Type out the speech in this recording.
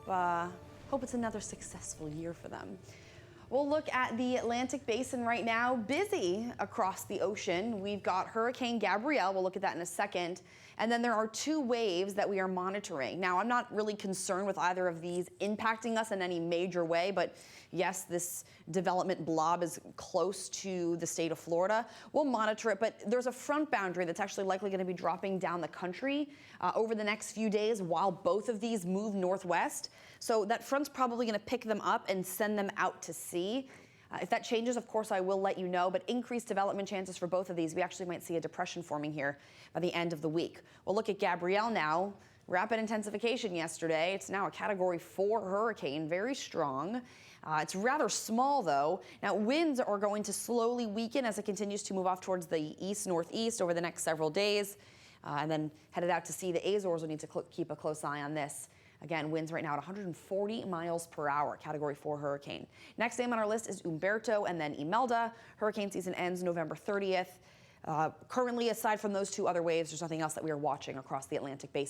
Hope it's another successful year for them. We'll look at the Atlantic Basin right now, busy across the ocean. We've got Hurricane Gabrielle. We'll look at that in a second. And then there are two waves that we are monitoring. Now, I'm not really concerned with either of these impacting us in any major way, but yes, this development blob is close to the state of Florida. We'll monitor it, but there's a front boundary that's actually likely going to be dropping down the country over the next few days while both of these move northwest. So that front's probably going to pick them up and send them out to sea. If that changes, of course, I will let you know, but increased development chances for both of these. We actually might see a depression forming here by the end of the week. We'll look at Gabrielle now. Rapid intensification yesterday. It's now a Category 4 hurricane, very strong. It's rather small, though. Now, winds are going to slowly weaken as it continues to move off towards the east-northeast over the next several days. And then headed out to sea, the Azores will need to keep a close eye on this. Again, winds right now at 140 miles per hour, Category 4 hurricane. Next name on our list is Umberto and then Imelda. Hurricane season ends November 30th. Currently, aside from those two other waves, there's nothing else that we are watching across the Atlantic Basin.